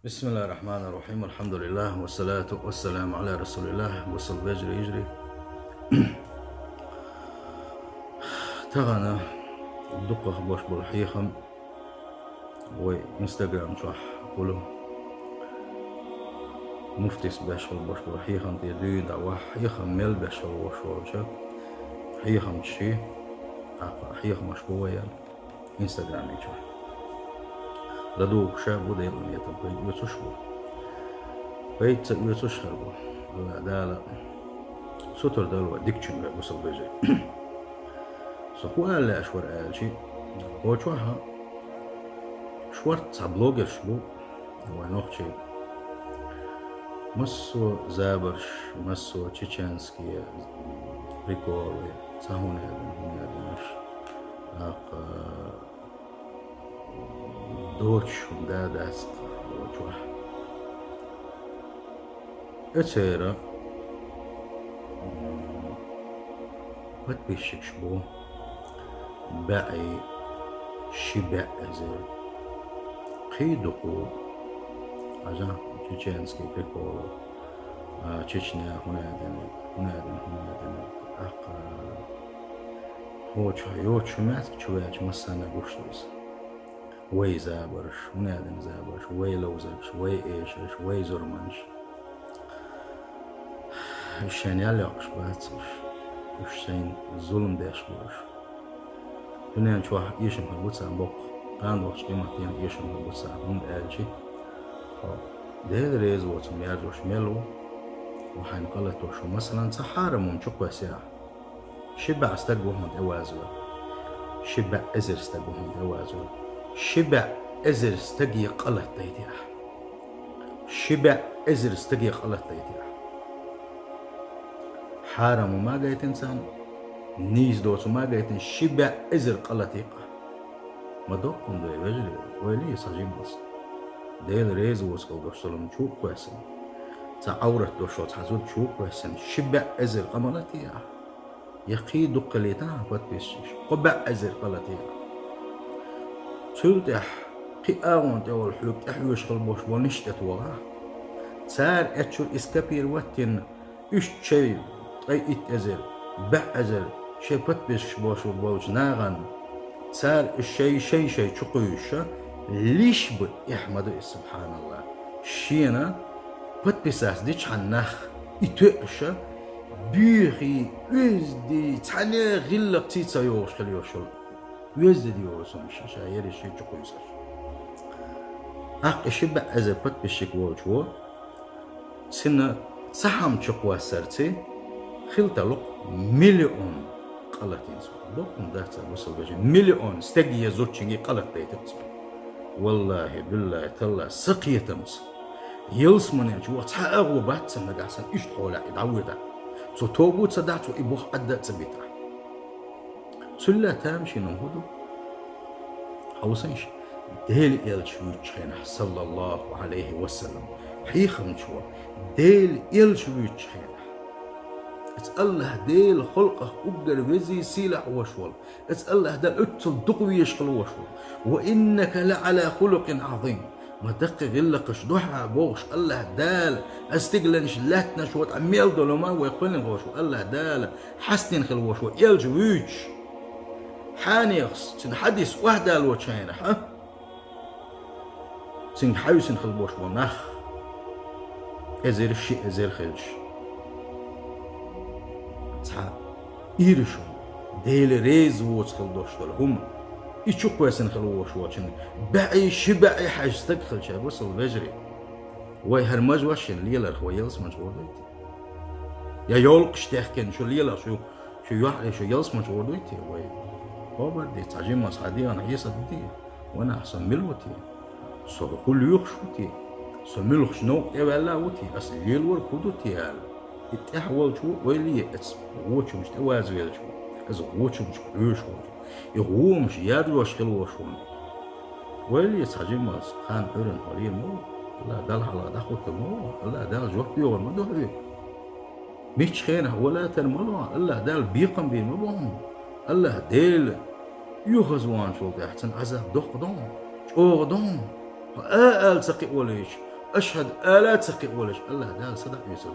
بسم الله الرحمن الرحيم. الحمد لله والصلاة والسلام على رسول الله. وصل بيجري يجري تغنى دقة بوش بالحيخم وإنستغرام صح قولوا مفتس باشل بوش بالحيخم تيدي دعوة حيخم ميل باشل وش وشا حيخم شي حيخم مشبوية إنستغرام يجوا لدوك شاب وديل يتبقى يتشبه بيت يتشخربه لا دالا ستر دالوا ديكشن وصل بيجي سؤال لا أشور آلشي هو شوها شورت بلوجر شبو هو نوخشي مسو زابرش مسو تشيتشانسكي ريكولي سهون هذا دوتش دا داسق وشوها اتسيرا بات بيشك شبو باعي شبع أزر قيدقو عجا تشيتشانسكي بريكول تشيتشنيا هنا هو يوتش ماسك شوية مسانا قشتوس وي زابرش هنا زابرش وي لوزرش وي ايشش وي زرمنش الشان ياليقش باتسش الشان ظلم داش بوش هنا نشوح يشم هالبوتسا بوق قان وقش قيمتين يشم هالبوتسا هم آلشي ديل ريز واتم يارجوش ميلو وحين قلت وشو مثلا سحارة ممشق وسياح شبع استقبوهم اوازوا شبع ازر استقبوهم اوازوا شبع ازر استقي قلت تيتيح شبع ازر استقي قلت تيتيح حارم وما قايت انسان نيز دوت وما قايت شبع ازر قلتيقه ما دوقكم دو يوجري ويلي سجيم بس ديل ريز وسكو دوشتلم شوك كويسن تعورت دوشوت حزود شوك كويسن شبع ازر قملتيح يقي دقليتها بتبشش قبع ازر قلتيح تلتح قياون تول حلوك تحويش خلبوش ونشتت وغا تار اتشو اسكابير واتن اش شي اي ات ازر بع ازر شي بتبش بوش وبوش ناغن تار الشي شي تشقيش ليش احمد سبحان الله شينا بتبساس ديش حنخ اتوش بيخي وزدي تعني غلق تيتا يوش خليوشل وزدي يوسم شاير الشي تشقيسش اق شبع ازر بتبشك ووجو سنة سحم تشقوا سرتي خلطلق مليون قلتين سو دوكم داتا وصل بجي مليون استقي زوتشيني قلت ديتمس والله بالله تلا سقية تمس يلس من يجوا تحاغوا بات سمقاسن ايش تقول يدعودا سو توبو تصدعتو ابوخ قد تبيتا سلا تامشي نهدو حوسنش ديل يلشويتشينا صلى الله عليه وسلم حيخم شو ديل يلشويتشينا الله ديل خلقه أجر وزي سيلح وشول الله دل أتل دقوي يشغل وشول وإنك لعلى خلق عظيم ما دق غلقش دحى بوش الله دال استقلنش لاتنا شوت عميل دولما ويقلن وشو الله دال حسن خل وشو يلجويش حانيخس تنحدث وحدة الوشين ها تنحيسن خل بوش ونخ ازير الشيء ازير خلش تا إيرشو ديل ريز ووتخل دوشتل هم يشوك ويسن خلوش واشن بعي شبعي حاجتك خل شاب وصل بجري واي هرمج واشن ليلا خويلس مجبور دويتي يا يولقش تحكين شو ليلا شو يحري شو يلس مجبور دويتي واي بابا دي تعجين مصعدي انا عيسى دي وانا احسن ملوتي صار كل يخشوتي سملخش نو ايوالا وتي اصل يلور كودوتي هال التحول شو ويلي اس ووتش مش توازو يل شو از ووتش مش كلوش يغو مش يادوش خلوش ويلي تحجين ماس كان بيرن قليل مو لا دال على دخوت مو لا دال جوك بيور ما دوحي مش خينه ولا ترملوا الله دال بيقم بين مبهم الله ديل يخزوان شو احسن عذاب دق دون شو دون آل سقي وليش أشهد آلات سقي ولش الله ده صدق يوسف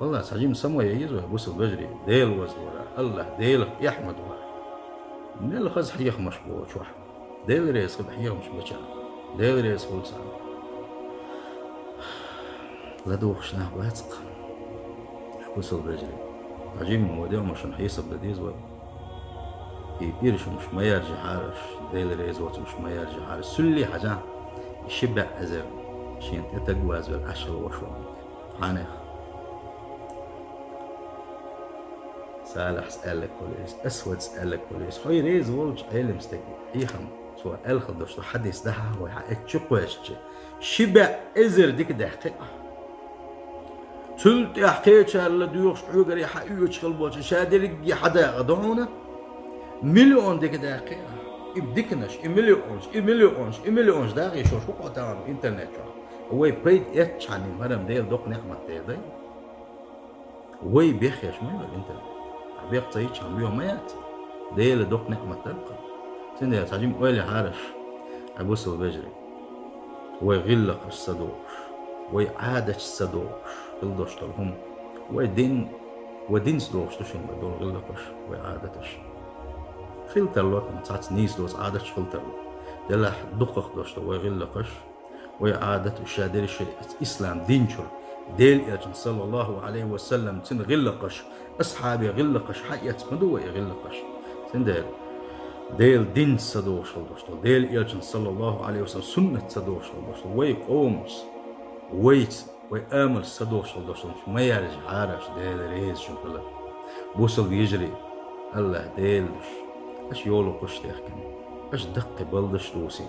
والله سعجيم سموه يجيزه بوس البجري ديل وزورا الله ديل يحمد وها ديل خز حيخ مشبوط شو ديل ريس خد حيخ مش بشر ديل ريس خل سام لا دوخش نه باتق بوس البجري عجيم موديو مشان حيسب لديز و يرش مش ما يرجع حارش ديل ريس وقت مش ما يرجع حارش سلي حاجة شبع أزر شين تتجواز بالعشر وشوامك عنه صالح سألك كويس أسود سألك كويس خوي ريز ولج علم مستقي يخم سواء الخدش حديث ده هو حقك شقوش شبع أزر ديك دقيقة سلت أحكي شال ديوش عقر يحيوش خلبوش شادر يحدا غدونا مليون ديك دقيقة يبدكنش مليونش داغي شو قطعان إنترنت شو هو بريد إتشاني مرام ديل دوق نعمة ديل وي بيخيش ما الإنترنت بيق تيجي عم بيهم ميات ديل دوق نعمة تلقى سند يا تعجيم ويلي عارش عبوس البجري ويغلق الصدوش ويعادش الصدوش الدوش تلهم ودين صدوش تشين بدول غلقش ويعادتش خلت الوقت تعت نيس دوس عادش خلت الوقت دلح دقق دوش ويغلقش ويعادت الشادر الشيء إسلام دينشر ديل إلجن صلى الله عليه وسلم تن غلقش أصحابي غلقش حياة مدوى غلقش تن ديل دين صدوش الدوشتو ديل إلجن صلى الله عليه وسلم سنة صدوش الدوشتو وي قومس ويت ويأمل صدوش الدوشتو ما يرجع عارش ديل ريز شو كله بوصل بيجري الله ديلش أش يولو قش تحكم أش دق بلدش دوسي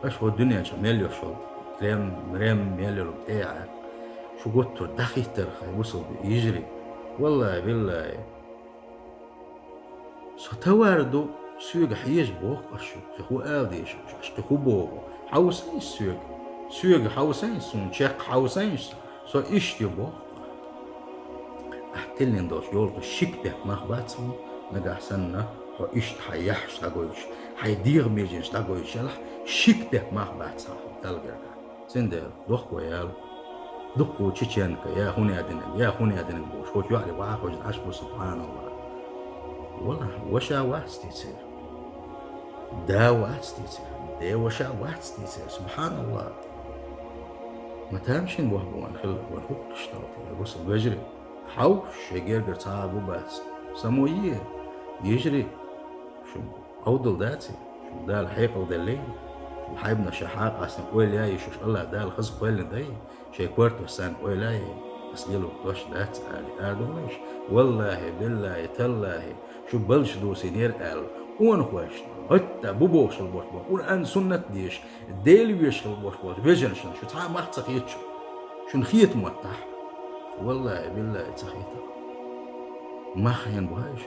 أش هو الدنيا جميل يشول كلام مريم ميلو بتاعه شو قلت دخي ترخي وصل يجري والله بالله سو تواردو سوق حيج بوق أشو هو آديش أشتكو بوق حوسين سوق حوسين سون شق حوسين سو إشتي بوق أحتلين دوش يولق الشكده مخباتهم نجا حسنا هو إشت حيحش تقولش حيدير ميجنش تقولش يلح شكده مخباتهم تلقى سندل دوخ ويالو دقوا تشينك يا هوني أدنك بوش هو يعلي واحد عشب سبحان الله والله وشا واستيسير دا واستيسير دا وشا واستيسير سبحان الله ما تامشين وهبوان خلق وهو اشترط يبص بيجري حوش يجرجر تعبوا بس سمويه يجري شو أودل داتي شو دا الحيق ودا الليل حيبنا شحاق عشان قوي لاي شوش الله دا الخصب قوي لندي شي كورتو سان قوي لاي أسليلو دوش دات آلي آدمش والله بالله تالله شو بلش دوسي نير آل وان خوش حتى بوبوش البوش بوش وان سنة ديش ديل بيش البوش بوش بيجن شو تعال ما تخيتشو شو نخيت موتح والله بالله تخيته ما خيان بهايش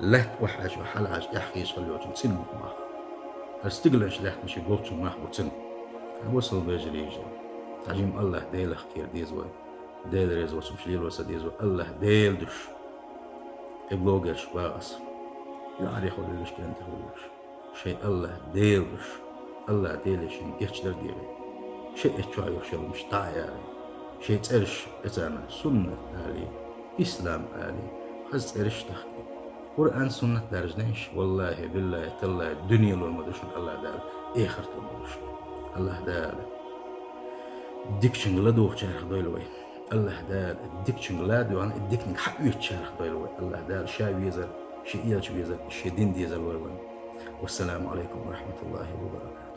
لا توحش وحلعش يحكيش خليوش تسن ما استقلش لحت مش يقولش ما بتسن وصل بيجري يجري تعجيم الله ديل خير ديزوي ديل ريز وسمشليل وسديزو الله ديل دش إبلوغش باس يعرف خليلش كان تقولش شيء الله ديل دش الله ديلش ينجح در ديري شيء تشايو شل مش تعياري شيء ترش إتانا سنة آلي إسلام آلي خز إرش تحكي قرآن سنة درجنيش والله بالله تالله الدنيا لو المدوشن الله دال إخر تمدوشن الله دال ديكشن لدوخ شارخ دويلوي الله دال ديكشن لادو عن الديكني حقيت شارخ دويلوي الله دال شاي بيزل شيء يلش بيزل شيء دين ديزل والسلام عليكم ورحمة الله وبركاته.